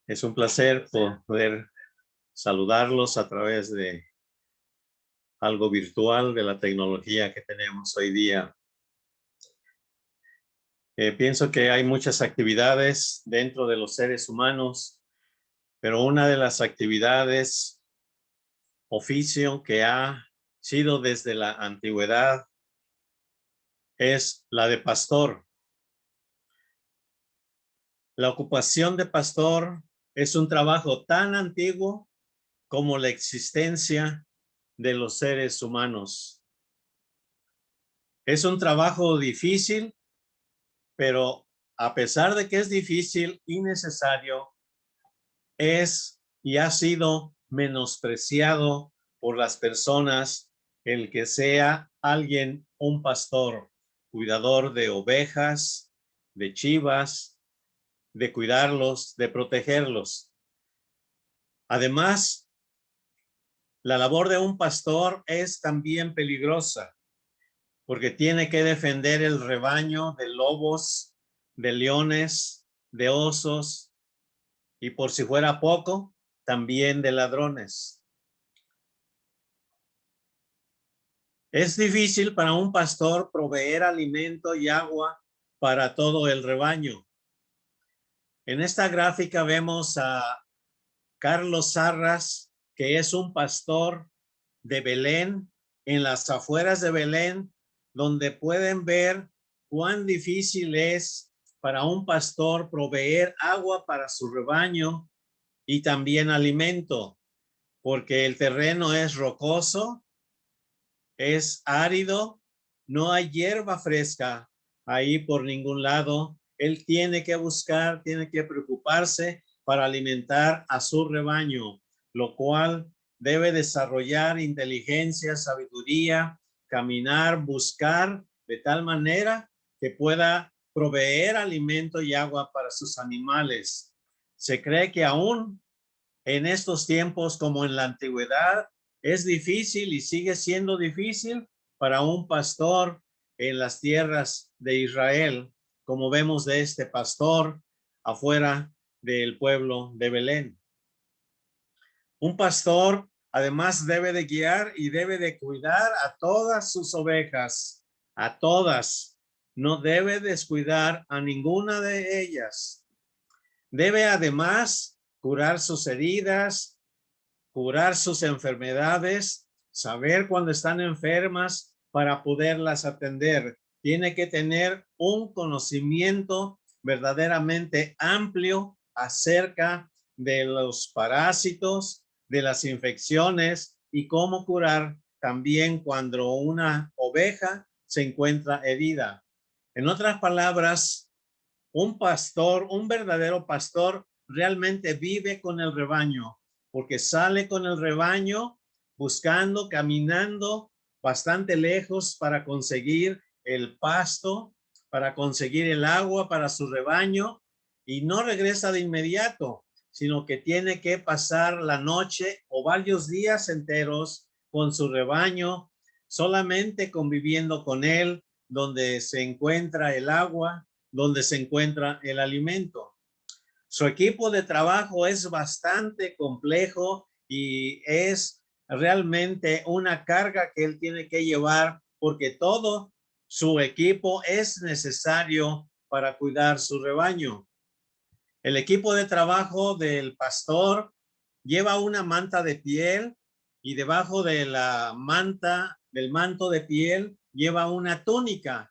Es un placer poder saludarlos a través de algo virtual, de la tecnología que tenemos hoy día. Pienso que hay muchas actividades dentro de los seres humanos, pero una de las actividades, oficio que ha sido desde la antigüedad, es la de pastor. La ocupación de pastor es un trabajo tan antiguo como la existencia de los seres humanos. Es un trabajo difícil, pero a pesar de que es difícil y necesario, es y ha sido menospreciado por las personas el que sea alguien un pastor, cuidador de ovejas, de chivas, de cuidarlos, de protegerlos. Además, la labor de un pastor es también peligrosa, porque tiene que defender el rebaño de lobos, de leones, de osos y, por si fuera poco, también de ladrones. Es difícil para un pastor proveer alimento y agua para todo el rebaño. En esta gráfica vemos a Carlos Sarras, que es un pastor de Belén, en las afueras de Belén, donde pueden ver cuán difícil es para un pastor proveer agua para su rebaño y también alimento, porque el terreno es rocoso, es árido, no hay hierba fresca ahí por ningún lado. Él tiene que buscar, tiene que preocuparse para alimentar a su rebaño, lo cual debe desarrollar inteligencia, sabiduría, caminar, buscar de tal manera que pueda proveer alimento y agua para sus animales. Se cree que aún en estos tiempos, como en la antigüedad, es difícil y sigue siendo difícil para un pastor en las tierras de Israel, como vemos de este pastor afuera del pueblo de Belén. Un pastor además debe de guiar y debe de cuidar a todas sus ovejas, a todas. No debe descuidar a ninguna de ellas. Debe además curar sus heridas, curar sus enfermedades, saber cuando están enfermas para poderlas atender. Tiene que tener un conocimiento verdaderamente amplio acerca de los parásitos, de las infecciones y cómo curar también cuando una oveja se encuentra herida. En otras palabras, un pastor, un verdadero pastor, realmente vive con el rebaño, porque sale con el rebaño buscando, caminando bastante lejos para conseguir el pasto, para conseguir el agua para su rebaño, y no regresa de inmediato, sino que tiene que pasar la noche o varios días enteros con su rebaño, solamente conviviendo con él, donde se encuentra el agua, donde se encuentra el alimento. Su equipo de trabajo es bastante complejo y es realmente una carga que él tiene que llevar, porque todo su equipo es necesario para cuidar su rebaño. El equipo de trabajo del pastor lleva una manta de piel y debajo de la manta, del manto de piel, lleva una túnica.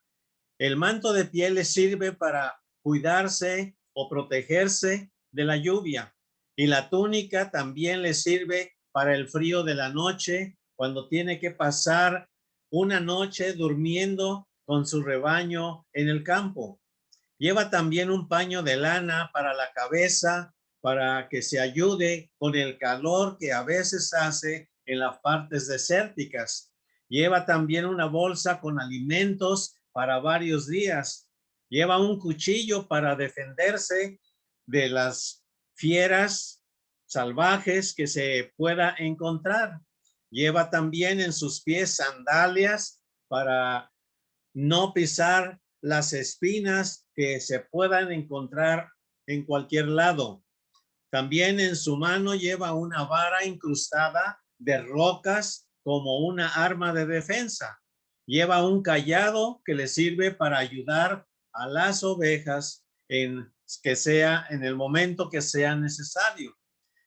El manto de piel le sirve para cuidarse o protegerse de la lluvia, y la túnica también le sirve para el frío de la noche, cuando tiene que pasar una noche durmiendo con su rebaño en el campo. Lleva también un paño de lana para la cabeza, para que se ayude con el calor que a veces hace en las partes desérticas. Lleva también una bolsa con alimentos para varios días. Lleva un cuchillo para defenderse de las fieras salvajes que se pueda encontrar. Lleva también en sus pies sandalias para no pisar las espinas que se puedan encontrar en cualquier lado. También en su mano lleva una vara incrustada de rocas como una arma de defensa. Lleva un cayado que le sirve para ayudar a las ovejas en el momento que sea necesario.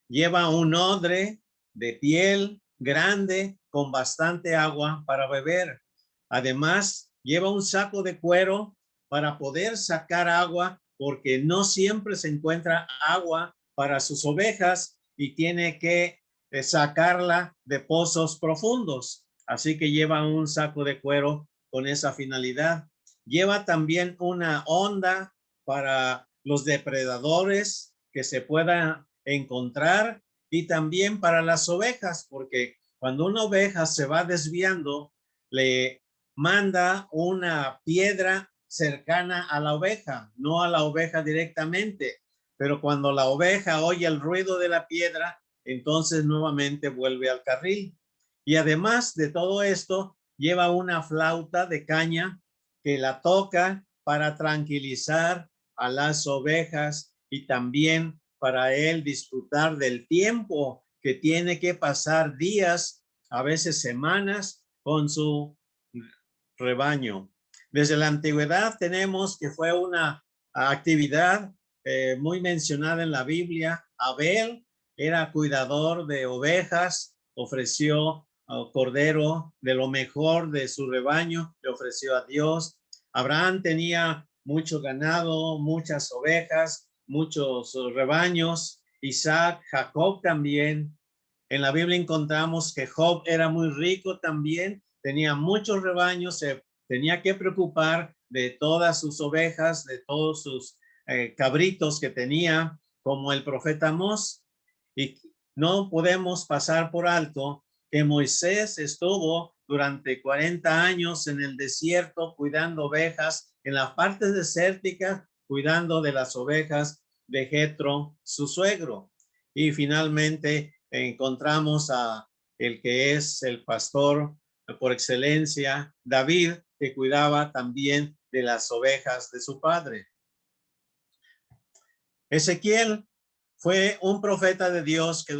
Lleva un odre de piel grande con bastante agua para beber. Además, lleva un saco de cuero para poder sacar agua, porque no siempre se encuentra agua para sus ovejas y tiene que sacarla de pozos profundos. Así que lleva un saco de cuero con esa finalidad. Lleva también una honda para los depredadores que se puedan encontrar, y también para las ovejas, porque cuando una oveja se va desviando, le manda una piedra cercana a la oveja, no a la oveja directamente, pero cuando la oveja oye el ruido de la piedra, entonces nuevamente vuelve al carril. Y además de todo esto, lleva una flauta de caña que la toca para tranquilizar a las ovejas y también para él disfrutar del tiempo que tiene que pasar días, a veces semanas, con su rebaño. Desde la antigüedad tenemos que fue una actividad muy mencionada en la Biblia. Abel era cuidador de ovejas, ofreció cordero de lo mejor de su rebaño, le ofreció a Dios. Abraham tenía mucho ganado, muchas ovejas, muchos rebaños. Isaac, Jacob también. En la Biblia encontramos que Job era muy rico también, tenía muchos rebaños, se tenía que preocupar de todas sus ovejas, de todos sus cabritos que tenía, como el profeta Amós. Y no podemos pasar por alto que Moisés estuvo durante 40 años en el desierto cuidando ovejas, en las partes desérticas, cuidando de las ovejas de Jetro, su suegro. Y finalmente encontramos a el que es el pastor por excelencia, David, que cuidaba también de las ovejas de su padre. Ezequiel fue un profeta de Dios que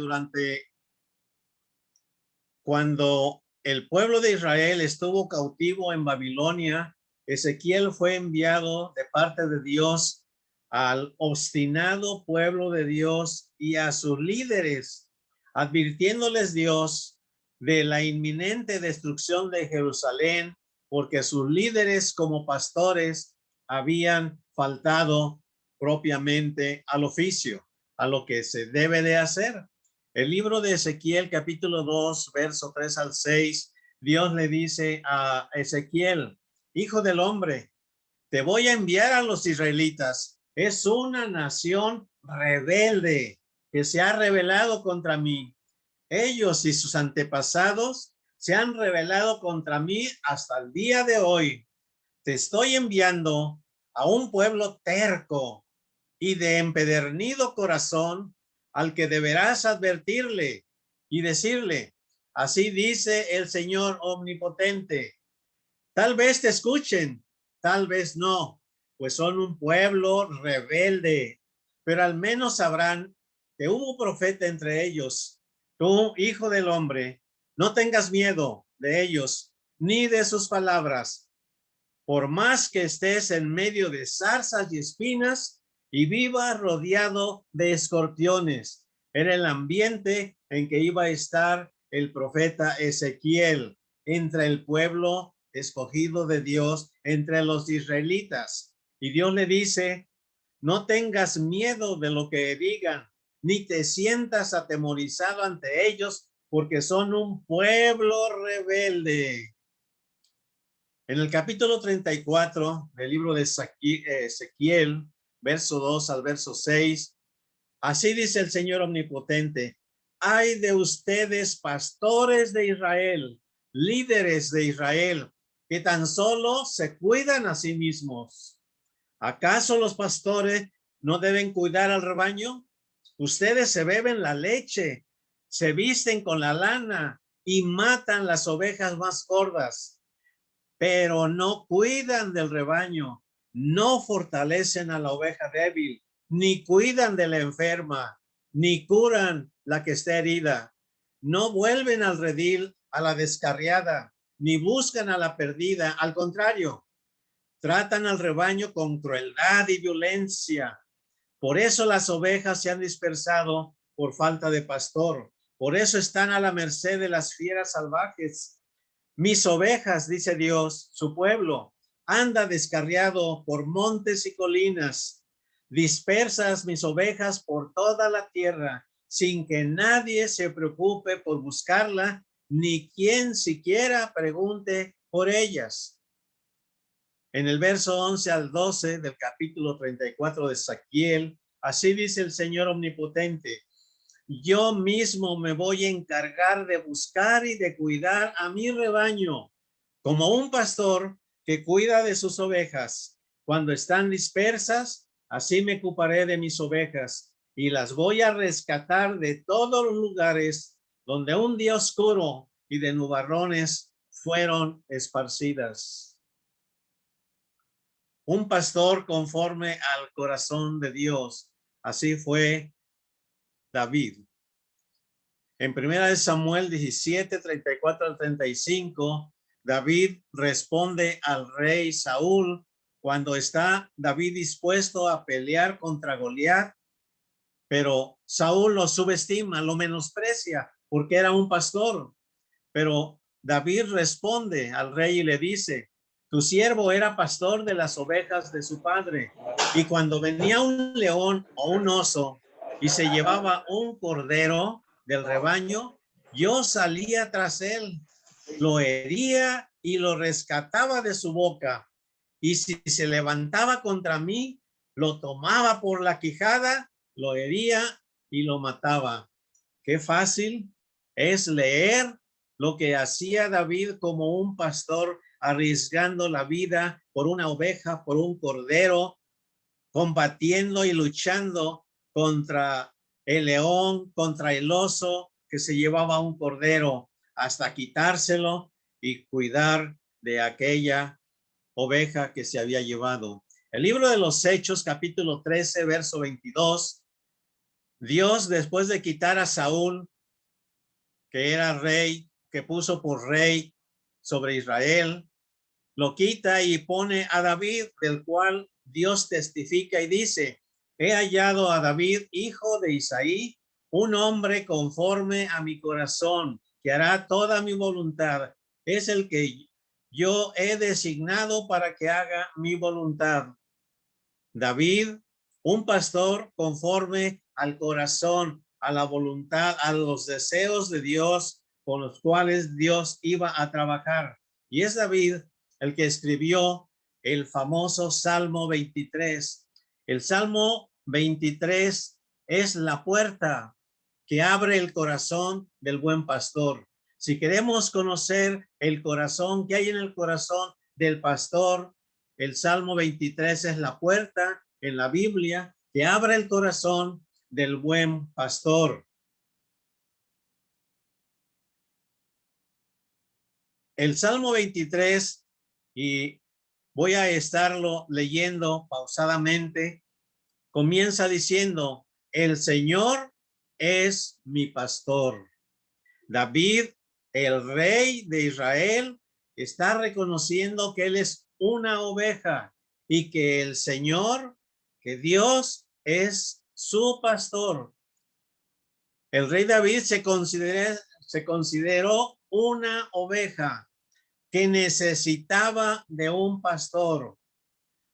cuando el pueblo de Israel estuvo cautivo en Babilonia, Ezequiel fue enviado de parte de Dios al obstinado pueblo de Dios y a sus líderes, advirtiéndoles Dios de la inminente destrucción de Jerusalén, porque sus líderes como pastores habían faltado propiamente al oficio, a lo que se debe de hacer. El libro de Ezequiel, capítulo 2, verso 3 al 6, Dios le dice a Ezequiel: hijo del hombre, te voy a enviar a los israelitas. Es una nación rebelde que se ha rebelado contra mí. Ellos y sus antepasados se han rebelado contra mí hasta el día de hoy. Te estoy enviando a un pueblo terco y de empedernido corazón, al que deberás advertirle y decirle: así dice el Señor omnipotente. Tal vez te escuchen, tal vez no, pues son un pueblo rebelde, pero al menos sabrán que hubo profeta entre ellos. Tú, hijo del hombre, no tengas miedo de ellos ni de sus palabras, por más que estés en medio de zarzas y espinas y vivas rodeado de escorpiones. Era el ambiente en que iba a estar el profeta Ezequiel entre el pueblo escogido de Dios, entre los israelitas. Y Dios le dice: no tengas miedo de lo que digan, ni te sientas atemorizado ante ellos, porque son un pueblo rebelde. En el capítulo 34 del libro de Ezequiel, verso 2 al verso 6, así dice el Señor omnipotente: ay de ustedes, pastores de Israel, líderes de Israel, que tan solo se cuidan a sí mismos. ¿Acaso los pastores no deben cuidar al rebaño? Ustedes se beben la leche, se visten con la lana y matan las ovejas más gordas, pero no cuidan del rebaño, no fortalecen a la oveja débil, ni cuidan de la enferma, ni curan la que está herida. No vuelven al redil a la descarriada, ni buscan a la perdida. Al contrario, tratan al rebaño con crueldad y violencia. Por eso las ovejas se han dispersado por falta de pastor. Por eso están a la merced de las fieras salvajes. Mis ovejas, dice Dios, su pueblo, anda descarriado por montes y colinas. Dispersas mis ovejas por toda la tierra, sin que nadie se preocupe por buscarla, ni quien siquiera pregunte por ellas. En el verso 11 al 12 del capítulo 34 de Ezequiel, así dice el Señor omnipotente: yo mismo me voy a encargar de buscar y de cuidar a mi rebaño, como un pastor que cuida de sus ovejas. Cuando están dispersas, así me ocuparé de mis ovejas y las voy a rescatar de todos los lugares donde un día oscuro y de nubarrones fueron esparcidas. Un pastor conforme al corazón de Dios. Así fue David. En 1 Samuel 17, 34 al 35, David responde al rey Saúl cuando está David dispuesto a pelear contra Goliat, pero Saúl lo subestima, lo menosprecia porque era un pastor. Pero David responde al rey y le dice: tu siervo era pastor de las ovejas de su padre, y cuando venía un león o un oso y se llevaba un cordero del rebaño, yo salía tras él, lo hería y lo rescataba de su boca. Y si se levantaba contra mí, lo tomaba por la quijada, lo hería y lo mataba. Qué fácil es leer lo que hacía David como un pastor, arriesgando la vida por una oveja, por un cordero, combatiendo y luchando contra el león, contra el oso que se llevaba un cordero, hasta quitárselo y cuidar de aquella oveja que se había llevado. El libro de los Hechos, capítulo 13, verso 22, Dios, después de quitar a Saúl, que era rey, que puso por rey sobre Israel, lo quita y pone a David, del cual Dios testifica y dice: he hallado a David, hijo de Isaí, un hombre conforme a mi corazón, que hará toda mi voluntad. Es el que yo he designado para que haga mi voluntad. David, un pastor conforme al corazón, a la voluntad, a los deseos de Dios con los cuales Dios iba a trabajar. Y es David el que escribió el famoso Salmo 23. El Salmo 23 es la puerta que abre el corazón del buen pastor. Si queremos conocer el corazón, que hay en el corazón del pastor, el Salmo 23 es la puerta en la Biblia que abre el corazón del buen pastor. El Salmo 23, y voy a estarlo leyendo pausadamente, comienza diciendo: el Señor es mi pastor. David, el rey de Israel, está reconociendo que él es una oveja y que el Señor, que Dios es su pastor. El rey David se consideró una oveja que necesitaba de un pastor.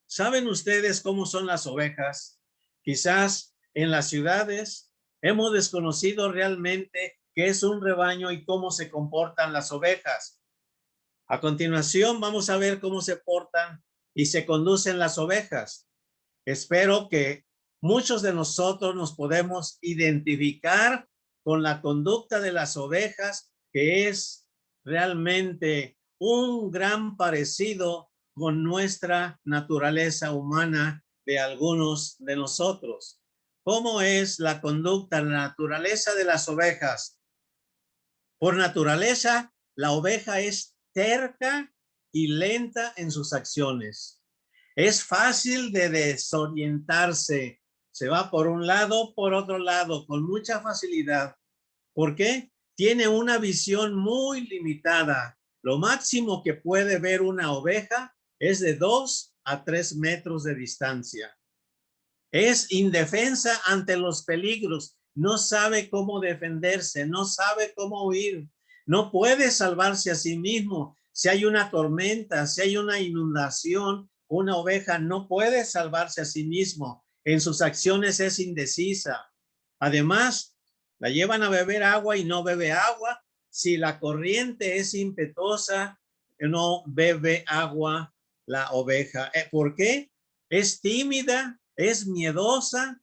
¿Saben ustedes cómo son las ovejas? Quizás en las ciudades hemos desconocido realmente qué es un rebaño y cómo se comportan las ovejas. A continuación vamos a ver cómo se portan y se conducen las ovejas. Espero que muchos de nosotros nos podemos identificar con la conducta de las ovejas, que es realmente un gran parecido con nuestra naturaleza humana de algunos de nosotros. ¿Cómo es la conducta, la naturaleza de las ovejas? Por naturaleza, la oveja es terca y lenta en sus acciones. Es fácil de desorientarse se va por un lado, por otro lado, con mucha facilidad. ¿Por qué? Tiene una visión muy limitada. Lo máximo que puede ver una oveja es de 2 a 3 metros de distancia. Es indefensa ante los peligros. No sabe cómo defenderse, no sabe cómo huir. No puede salvarse a sí mismo. Si hay una tormenta, si hay una inundación, una oveja no puede salvarse a sí mismo. En sus acciones es indecisa. Además, la llevan a beber agua y no bebe agua. Si la corriente es impetuosa, no bebe agua la oveja. ¿Por qué? Es tímida, es miedosa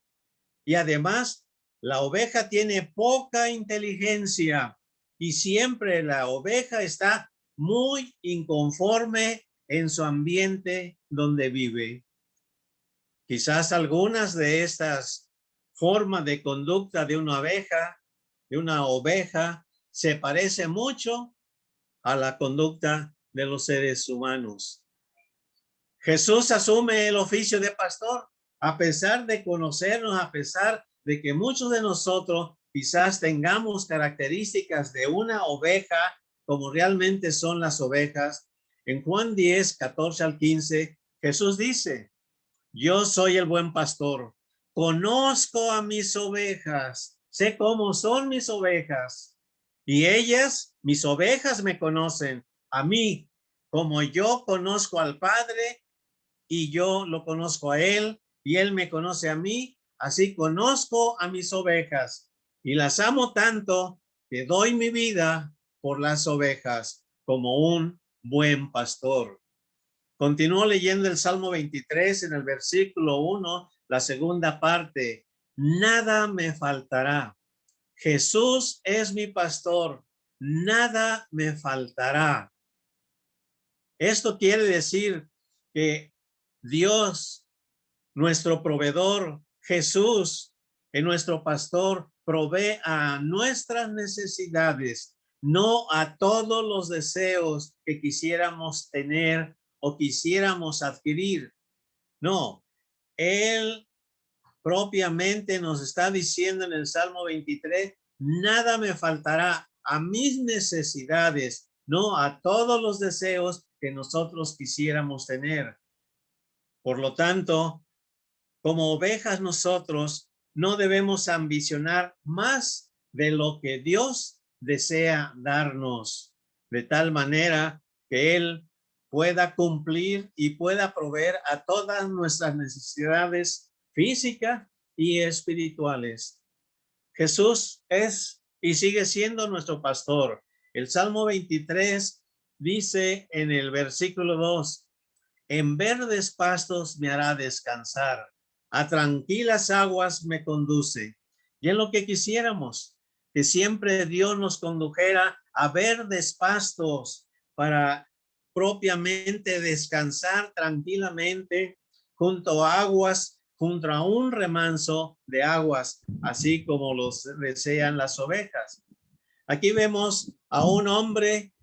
y además la oveja tiene poca inteligencia y siempre la oveja está muy inconforme en su ambiente donde vive. Quizás algunas de estas formas de conducta de una oveja, se parece mucho a la conducta de los seres humanos. Jesús asume el oficio de pastor, a pesar de conocernos, a pesar de que muchos de nosotros quizás tengamos características de una oveja, como realmente son las ovejas. En Juan 10, 14 al 15, Jesús dice: yo soy el buen pastor, conozco a mis ovejas, sé cómo son mis ovejas, y ellas, mis ovejas, me conocen a mí, como yo conozco al Padre, y yo lo conozco a él, y él me conoce a mí, así conozco a mis ovejas, y las amo tanto que doy mi vida por las ovejas, como un buen pastor. Continúo leyendo el Salmo 23 en el versículo 1, la segunda parte. Nada me faltará. Jesús es mi pastor. Nada me faltará. Esto quiere decir que Dios, nuestro proveedor, Jesús, es nuestro pastor, provee a nuestras necesidades, no a todos los deseos que quisiéramos tener o quisiéramos adquirir. No, Él propiamente nos está diciendo en el Salmo 23, nada me faltará a mis necesidades, no a todos los deseos que nosotros quisiéramos tener. Por lo tanto, como ovejas nosotros no debemos ambicionar más de lo que Dios desea darnos, de tal manera que Él pueda cumplir y pueda proveer a todas nuestras necesidades físicas y espirituales. Jesús es y sigue siendo nuestro pastor. El Salmo 23 dice en el versículo 2, en verdes pastos me hará descansar, a tranquilas aguas me conduce. Y es lo que quisiéramos, que siempre Dios nos condujera a verdes pastos para propiamente descansar tranquilamente junto a aguas, junto a un remanso de aguas, así como los desean las ovejas. Aquí vemos a un hombre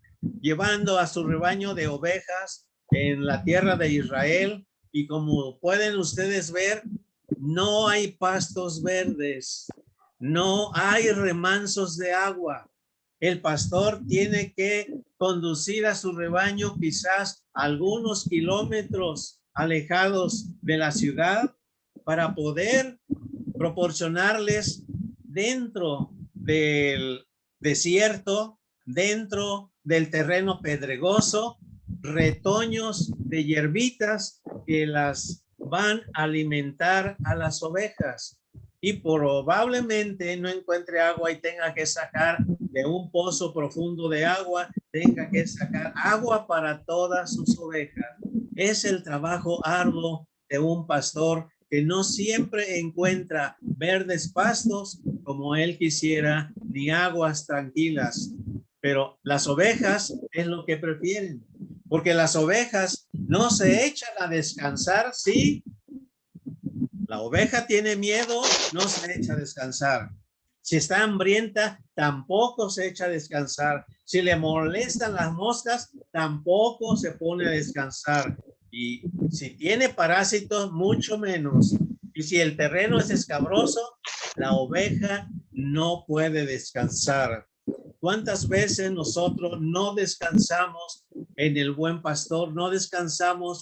llevando a su rebaño de ovejas en la tierra de Israel, y como pueden ustedes ver, no hay pastos verdes, no hay remansos de agua. El pastor tiene que conducir a su rebaño quizás algunos kilómetros alejados de la ciudad para poder proporcionarles dentro del desierto, dentro del terreno pedregoso, retoños de hierbitas que las van a alimentar a las ovejas, y probablemente no encuentre agua y tenga que sacar de un pozo profundo de agua, tenga que sacar agua para todas sus ovejas. Es el trabajo arduo de un pastor que no siempre encuentra verdes pastos como él quisiera, ni aguas tranquilas. Pero las ovejas es lo que prefieren, porque las ovejas no se echan a descansar, ¿sí? La oveja tiene miedo, no se echa a descansar. Si está hambrienta, tampoco se echa a descansar. Si le molestan las moscas, tampoco se pone a descansar. Y si tiene parásitos, mucho menos. Y si el terreno es escabroso, la oveja no puede descansar. ¿Cuántas veces nosotros no descansamos en el buen pastor? No descansamos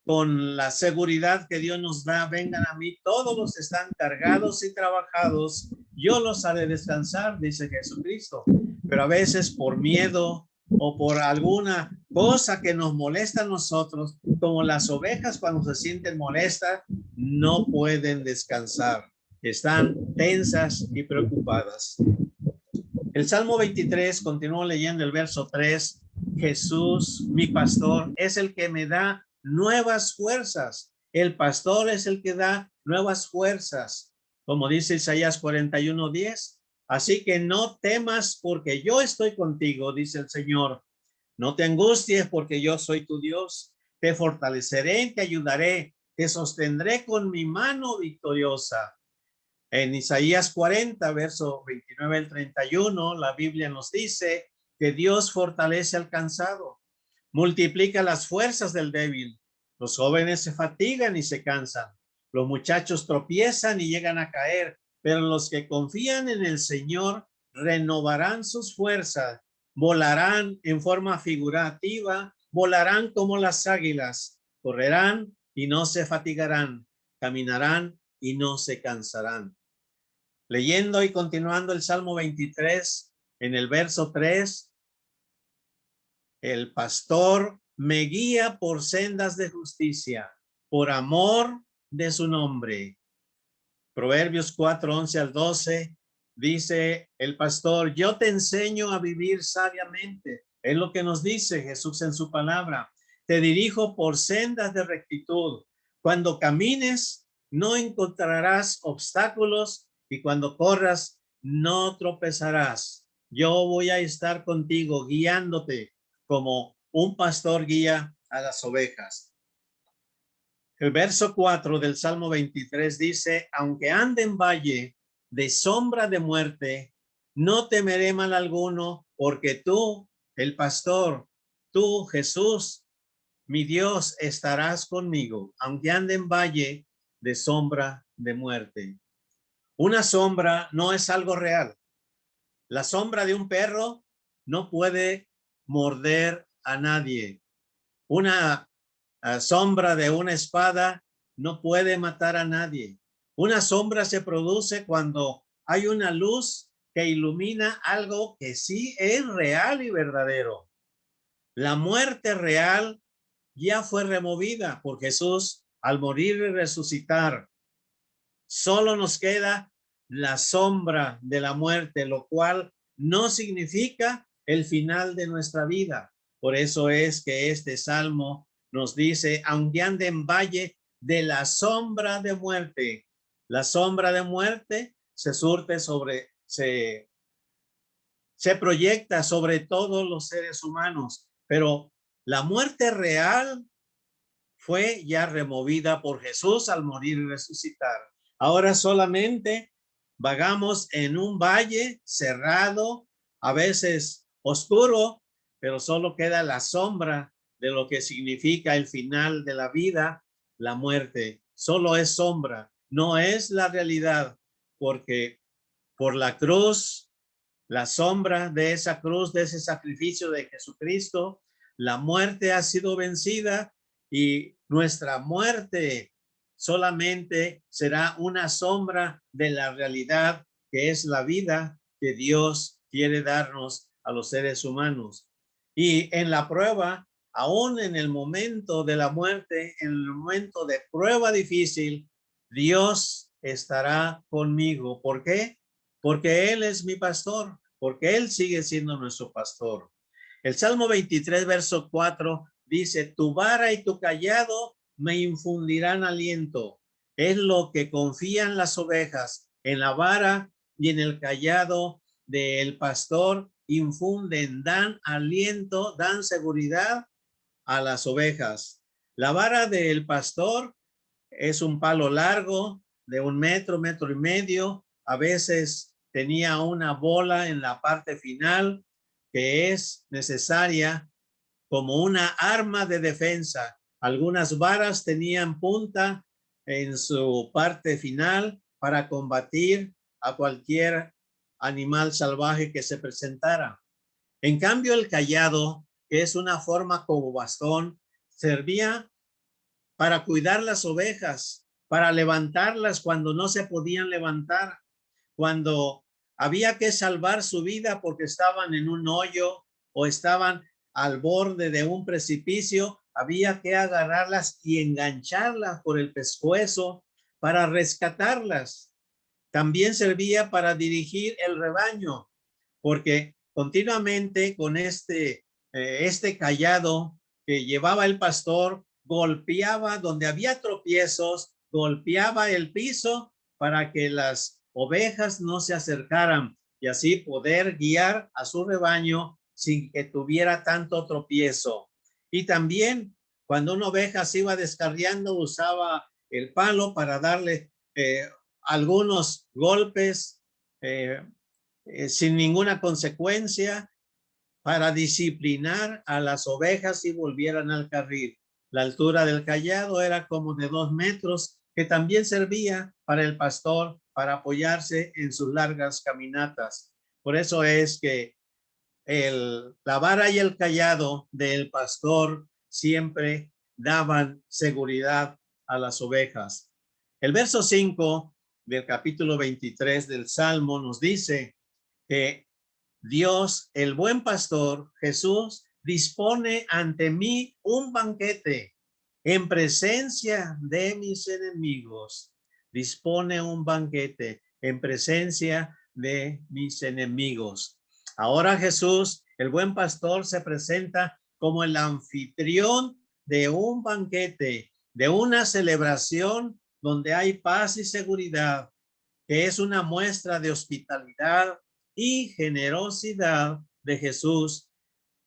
con la seguridad que Dios nos da. Vengan a mí, todos los que están cargados y trabajados, yo los haré descansar, dice Jesucristo. Pero a veces por miedo o por alguna cosa que nos molesta a nosotros, como las ovejas cuando se sienten molestas, no pueden descansar. Están tensas y preocupadas. El Salmo 23, continúo leyendo el verso 3. Jesús, mi pastor, es el que me da nuevas fuerzas. El pastor es el que da nuevas fuerzas. Como dice Isaías 41:10. Así que no temas porque yo estoy contigo, dice el Señor. No te angusties porque yo soy tu Dios. Te fortaleceré, te ayudaré, te sostendré con mi mano victoriosa. En Isaías 40, verso 29 al 31, la Biblia nos dice que Dios fortalece al cansado, multiplica las fuerzas del débil. Los jóvenes se fatigan y se cansan. Los muchachos tropiezan y llegan a caer, pero los que confían en el Señor renovarán sus fuerzas, volarán en forma figurativa, volarán como las águilas, correrán y no se fatigarán, caminarán y no se cansarán. Leyendo y continuando el Salmo 23, en el verso 3, el pastor me guía por sendas de justicia, por amor de su nombre. Proverbios 4, 11 al 12, dice el pastor, yo te enseño a vivir sabiamente. Es lo que nos dice Jesús en su palabra. Te dirijo por sendas de rectitud. Cuando camines, no encontrarás obstáculos y cuando corras, no tropezarás. Yo voy a estar contigo, guiándote como un pastor guía a las ovejas. El verso 4 del Salmo 23 dice, aunque ande en valle de sombra de muerte, no temeré mal alguno, porque tú, el pastor, tú, Jesús, mi Dios, estarás conmigo, aunque ande en valle de sombra de muerte. Una sombra no es algo real. La sombra de un perro no puede morder a nadie. Una sombra de una espada no puede matar a nadie. Una sombra se produce cuando hay una luz que ilumina algo que sí es real y verdadero. La muerte real ya fue removida por Jesús al morir y resucitar. Solo nos queda la sombra de la muerte, lo cual no significa el final de nuestra vida. Por eso es que este salmo nos dice, aunque ande en valle de la sombra de muerte, la sombra de muerte se surte sobre, se proyecta sobre todos los seres humanos, pero la muerte real fue ya removida por Jesús al morir y resucitar. Ahora solamente vagamos en un valle cerrado, a veces oscuro, pero solo queda la sombra de lo que significa el final de la vida, la muerte. Solo es sombra, no es la realidad, porque por la cruz, la sombra de esa cruz, de ese sacrificio de Jesucristo, la muerte ha sido vencida y nuestra muerte solamente será una sombra de la realidad que es la vida que Dios quiere darnos a los seres humanos. Y en la prueba, aún en el momento de la muerte, en el momento de prueba difícil, Dios estará conmigo. ¿Por qué? Porque Él es mi pastor, porque Él sigue siendo nuestro pastor. El Salmo 23, verso 4 dice, tu vara y tu callado me infundirán aliento. Es lo que confían las ovejas. En la vara y en el callado del pastor infunden, dan aliento, dan seguridad a las ovejas. La vara del pastor es un palo largo de 1 metro, metro y medio. A veces tenía una bola en la parte final que es necesaria como una arma de defensa. Algunas varas tenían punta en su parte final para combatir a cualquier animal salvaje que se presentara. En cambio, el cayado, que es una forma como bastón, servía para cuidar las ovejas, para levantarlas cuando no se podían levantar, cuando había que salvar su vida porque estaban en un hoyo o estaban al borde de un precipicio, había que agarrarlas y engancharlas por el pescuezo para rescatarlas. También servía para dirigir el rebaño, porque continuamente con este cayado que llevaba el pastor, golpeaba donde había tropiezos, golpeaba el piso para que las ovejas no se acercaran y así poder guiar a su rebaño sin que tuviera tanto tropiezo. Y también cuando una oveja se iba descarriando, usaba el palo para darle algunos golpes sin ninguna consecuencia para disciplinar a las ovejas si volvieran al carril. La altura del cayado era como de 2 metros, que también servía para el pastor para apoyarse en sus largas caminatas. Por eso es que la vara y el cayado del pastor siempre daban seguridad a las ovejas. El verso 5 del capítulo 23 del Salmo nos dice que Dios, el buen pastor, Jesús, dispone ante mí un banquete en presencia de mis enemigos. Dispone un banquete en presencia de mis enemigos. Ahora Jesús, el buen pastor, se presenta como el anfitrión de un banquete, de una celebración donde hay paz y seguridad, que es una muestra de hospitalidad y generosidad de Jesús.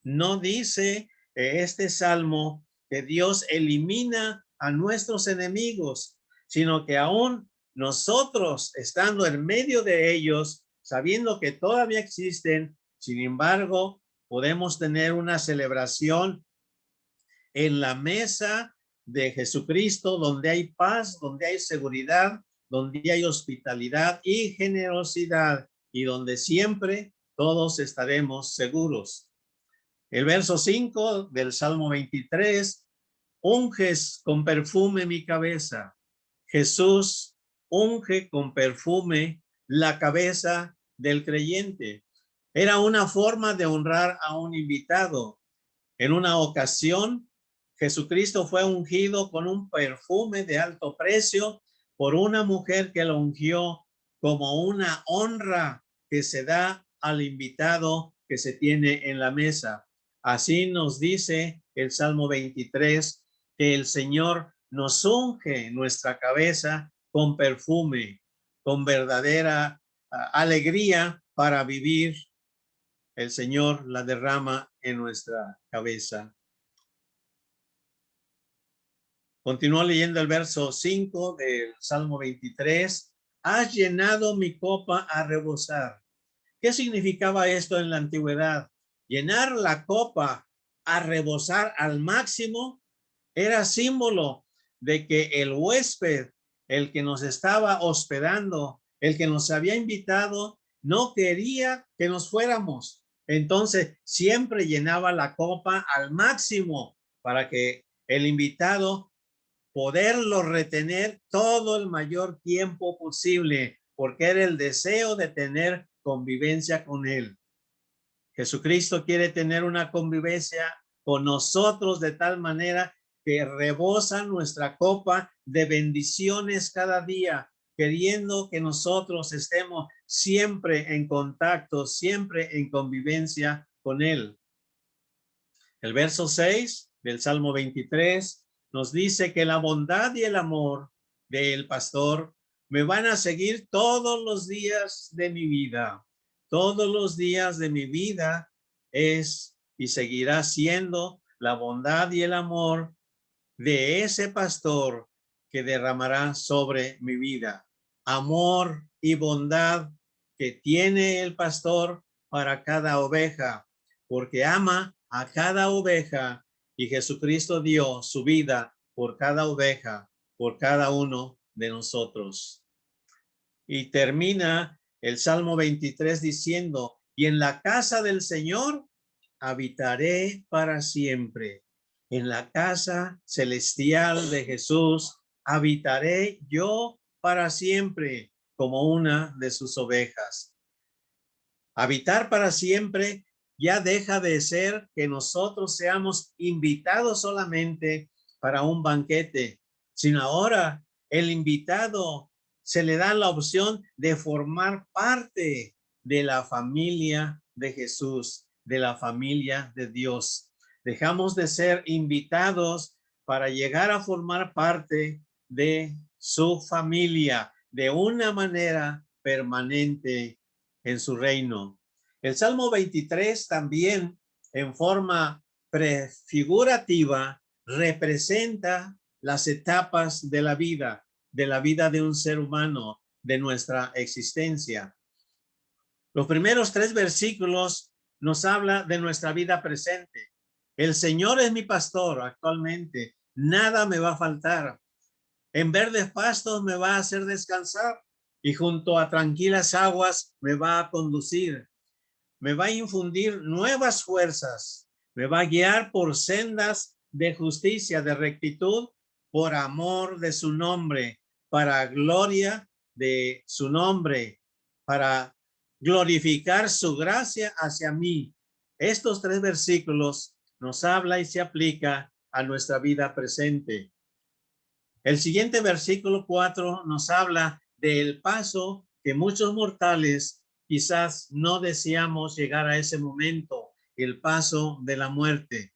No dice este salmo que Dios elimina a nuestros enemigos, sino que aún nosotros, estando en medio de ellos, sabiendo que todavía existen, sin embargo, podemos tener una celebración en la mesa de Jesucristo, donde hay paz, donde hay seguridad, donde hay hospitalidad y generosidad, y donde siempre todos estaremos seguros. El verso 5 del Salmo 23, unges con perfume mi cabeza. Jesús unge con perfume la cabeza del creyente. Era una forma de honrar a un invitado. En una ocasión, Jesucristo fue ungido con un perfume de alto precio por una mujer que lo ungió como una honra que se da al invitado que se tiene en la mesa. Así nos dice el Salmo 23, que el Señor nos unge nuestra cabeza con perfume, con verdadera alegría para vivir. El Señor la derrama en nuestra cabeza. Continúo leyendo el verso 5 del Salmo 23. Has llenado mi copa a rebosar. ¿Qué significaba esto en la antigüedad? Llenar la copa a rebosar al máximo era símbolo de que el huésped, el que nos estaba hospedando, el que nos había invitado, no quería que nos fuéramos. Entonces siempre llenaba la copa al máximo para que el invitado poderlo retener todo el mayor tiempo posible, porque era el deseo de tener convivencia con él. Jesucristo quiere tener una convivencia con nosotros de tal manera que rebosa nuestra copa de bendiciones cada día, queriendo que nosotros estemos siempre en contacto, siempre en convivencia con él. El verso 6 del Salmo 23 nos dice que la bondad y el amor del pastor me van a seguir todos los días de mi vida. Todos los días de mi vida es y seguirá siendo la bondad y el amor de ese pastor que derramará sobre mi vida. Amor y bondad que tiene el pastor para cada oveja, porque ama a cada oveja y Jesucristo dio su vida por cada oveja, por cada uno de nosotros. Y termina el Salmo 23 diciendo, y en la casa del Señor habitaré para siempre. En la casa celestial de Jesús habitaré yo para siempre como una de sus ovejas. Habitar para siempre ya deja de ser que nosotros seamos invitados solamente para un banquete, sino ahora el invitado se le da la opción de formar parte de la familia de Jesús, de la familia de Dios. Dejamos de ser invitados para llegar a formar parte de su familia de una manera permanente en su reino. El Salmo 23 también en forma prefigurativa representa las etapas de la vida de un ser humano, de nuestra existencia. Los primeros 3 versículos nos habla de nuestra vida presente. El Señor es mi pastor actualmente, nada me va a faltar. En verdes pastos me va a hacer descansar y junto a tranquilas aguas me va a conducir. Me va a infundir nuevas fuerzas, me va a guiar por sendas de justicia, de rectitud, por amor de su nombre, para gloria de su nombre, para glorificar su gracia hacia mí. Estos 3 versículos nos habla y se aplica a nuestra vida presente. El siguiente versículo 4 nos habla del paso que muchos mortales quizás no deseamos llegar a ese momento, el paso de la muerte.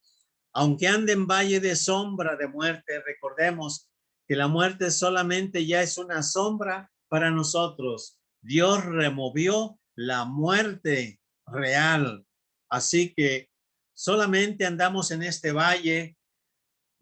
Aunque ande en valle de sombra de muerte, recordemos que la muerte solamente ya es una sombra para nosotros. Dios removió la muerte real. Así que solamente andamos en este valle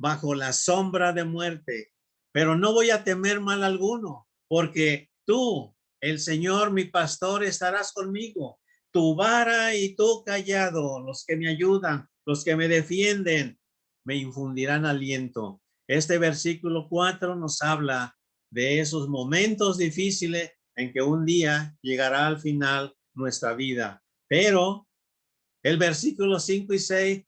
bajo la sombra de muerte, pero no voy a temer mal alguno, porque tú, el Señor, mi pastor, estarás conmigo. Tu vara y tu callado, los que me ayudan, los que me defienden, me infundirán aliento. Este versículo 4 nos habla de esos momentos difíciles en que un día llegará al final nuestra vida. Pero el versículo 5 y 6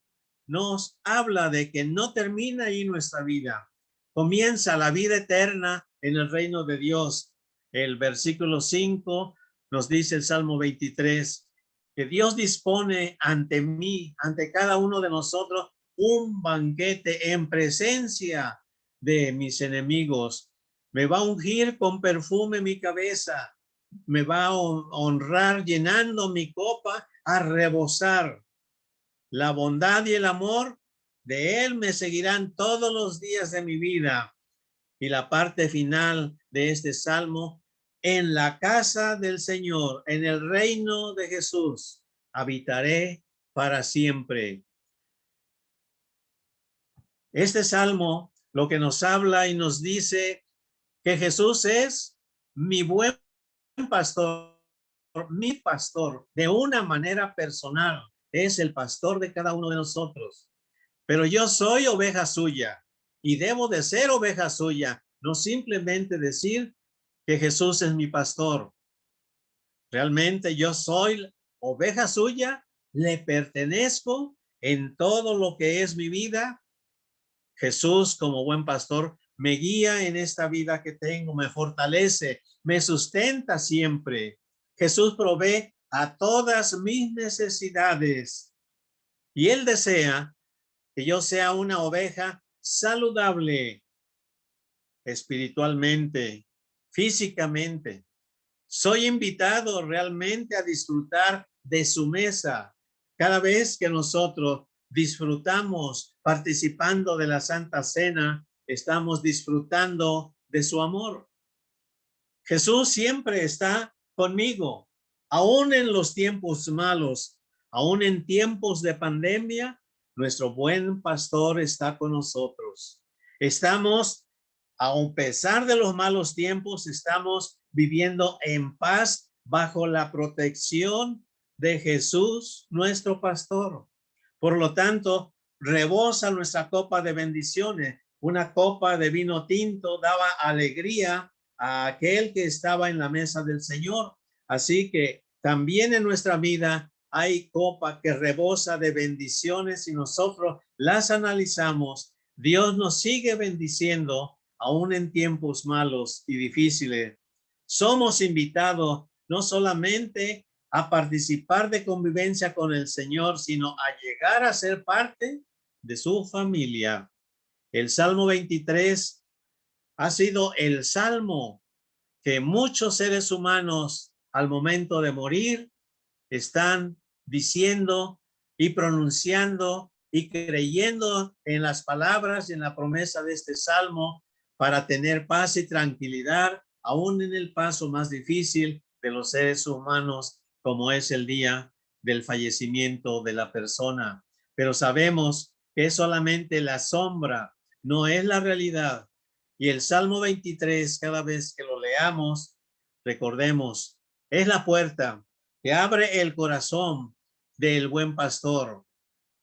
nos habla de que no termina ahí nuestra vida. Comienza la vida eterna en el reino de Dios. El versículo 5 nos dice el Salmo 23, que Dios dispone ante mí, ante cada uno de nosotros, un banquete en presencia de mis enemigos. Me va a ungir con perfume mi cabeza, me va a honrar llenando mi copa a rebosar. La bondad y el amor de él me seguirán todos los días de mi vida. Y la parte final de este salmo, en la casa del Señor, en el reino de Jesús, habitaré para siempre. Este salmo lo que nos habla y nos dice que Jesús es mi buen pastor, mi pastor, de una manera personal. Es el pastor de cada uno de nosotros. Pero yo soy oveja suya y debo de ser oveja suya, no simplemente decir que Jesús es mi pastor. Realmente yo soy oveja suya, le pertenezco en todo lo que es mi vida. Jesús, como buen pastor, me guía en esta vida que tengo, me fortalece, me sustenta siempre. Jesús provee a todas mis necesidades y él desea que yo sea una oveja saludable espiritualmente, físicamente. Soy invitado realmente a disfrutar de su mesa. Cada vez que nosotros disfrutamos participando de la Santa Cena, estamos disfrutando de su amor. Jesús siempre está conmigo, aún en los tiempos malos, aún en tiempos de pandemia. Nuestro buen pastor está con nosotros. Estamos, a pesar de los malos tiempos, estamos viviendo en paz bajo la protección de Jesús, nuestro pastor. Por lo tanto, rebosa nuestra copa de bendiciones, una copa de vino tinto daba alegría a aquel que estaba en la mesa del Señor. Así que también en nuestra vida hay copa que rebosa de bendiciones y nosotros las analizamos. Dios nos sigue bendiciendo aún en tiempos malos y difíciles. Somos invitados no solamente a participar de convivencia con el Señor, sino a llegar a ser parte de su familia. El Salmo 23 ha sido el salmo que muchos seres humanos al momento de morir están diciendo y pronunciando y creyendo en las palabras y en la promesa de este salmo para tener paz y tranquilidad, aún en el paso más difícil de los seres humanos, como es el día del fallecimiento de la persona. Pero sabemos que es solamente la sombra, no es la realidad. Y el Salmo 23, cada vez que lo leamos, recordemos, es la puerta que abre el corazón del buen pastor.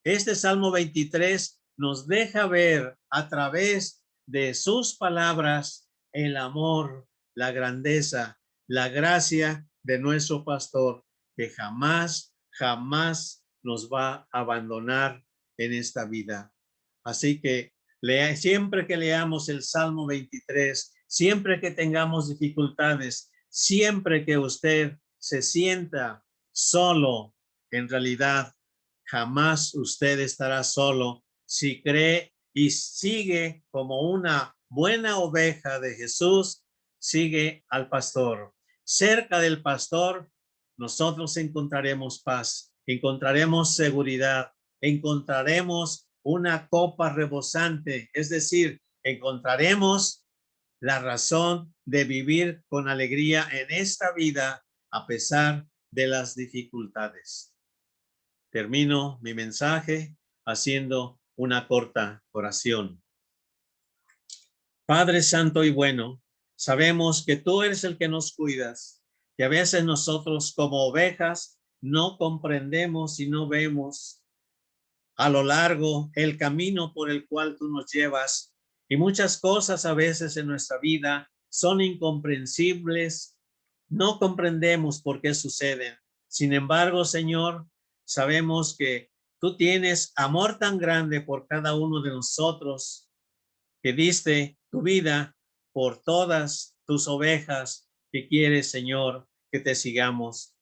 Este Salmo 23 nos deja ver a través de sus palabras el amor, la grandeza, la gracia de nuestro pastor, que jamás, jamás nos va a abandonar en esta vida. Así que siempre que leamos el Salmo 23, siempre que tengamos dificultades, siempre que usted se sienta solo, en realidad jamás usted estará solo si cree y sigue como una buena oveja de Jesús, sigue al pastor. Cerca del pastor, nosotros encontraremos paz, encontraremos seguridad, encontraremos una copa rebosante, es decir, encontraremos la razón de vivir con alegría en esta vida a pesar de las dificultades. Termino mi mensaje haciendo una corta oración. Padre Santo y bueno, sabemos que tú eres el que nos cuidas, que a veces nosotros como ovejas no comprendemos y no vemos a lo largo el camino por el cual tú nos llevas, y muchas cosas a veces en nuestra vida son incomprensibles, no comprendemos por qué suceden. Sin embargo, Señor, sabemos que tú tienes amor tan grande por cada uno de nosotros, que diste tu vida por todas tus ovejas, que quieres, Señor, que te sigamos.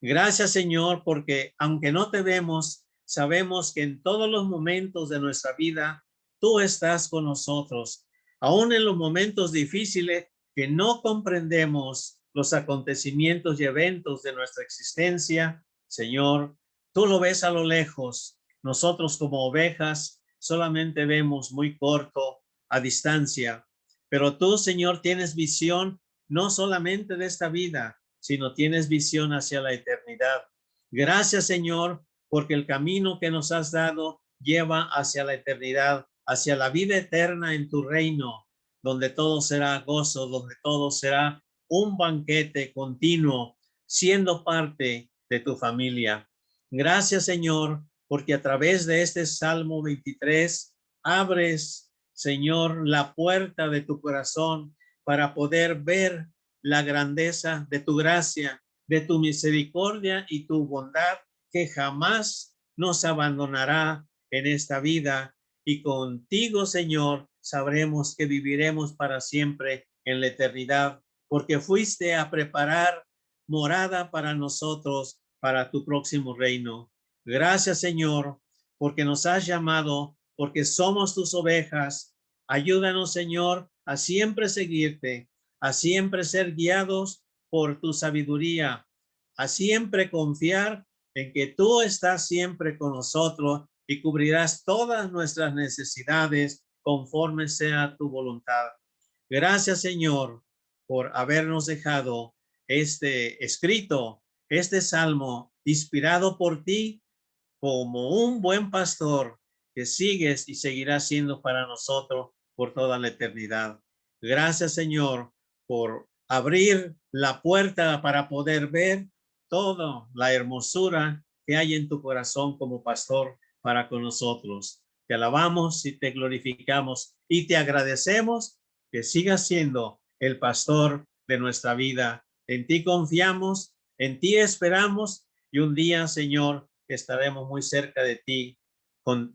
Gracias, Señor, porque aunque no te vemos, sabemos que en todos los momentos de nuestra vida, tú estás con nosotros. Aún en los momentos difíciles que no comprendemos los acontecimientos y eventos de nuestra existencia, Señor, tú lo ves a lo lejos. Nosotros como ovejas solamente vemos muy corto, a distancia. Pero tú, Señor, tienes visión no solamente de esta vida, sino tienes visión hacia la eternidad. Gracias, Señor, porque el camino que nos has dado lleva hacia la eternidad, hacia la vida eterna en tu reino, donde todo será gozo, donde todo será un banquete continuo, siendo parte de tu familia. Gracias, Señor, porque a través de este Salmo 23 abres, Señor, la puerta de tu corazón para poder ver la grandeza de tu gracia, de tu misericordia y tu bondad, que jamás nos abandonará en esta vida. Y contigo, Señor, sabremos que viviremos para siempre en la eternidad, porque fuiste a preparar morada para nosotros, para tu próximo reino. Gracias, Señor, porque nos has llamado, porque somos tus ovejas. Ayúdanos, Señor, a siempre seguirte, a siempre ser guiados por tu sabiduría, a siempre confiar en que tú estás siempre con nosotros y cubrirás todas nuestras necesidades conforme sea tu voluntad. Gracias, Señor, por habernos dejado este escrito, este salmo inspirado por ti como un buen pastor que sigues y seguirás siendo para nosotros por toda la eternidad. Gracias, Señor, por abrir la puerta para poder ver toda la hermosura que hay en tu corazón como pastor para con nosotros. te alabamos y te glorificamos y te agradecemos que sigas siendo el pastor de nuestra vida. En ti confiamos, en ti esperamos y un día, Señor, estaremos muy cerca de ti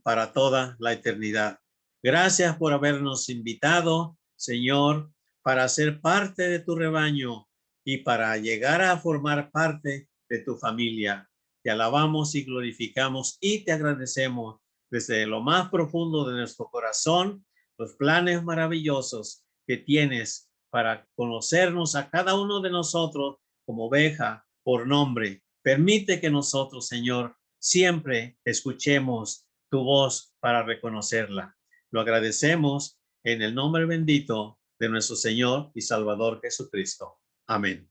para toda la eternidad. Gracias por habernos invitado, Señor, para ser parte de tu rebaño y para llegar a formar parte de tu familia. Te alabamos y glorificamos y te agradecemos desde lo más profundo de nuestro corazón los planes maravillosos que tienes para conocernos a cada uno de nosotros como oveja por nombre. Permite que nosotros, Señor, siempre escuchemos tu voz para reconocerla. Lo agradecemos en el nombre bendito de nuestro Señor y Salvador Jesucristo. Amén.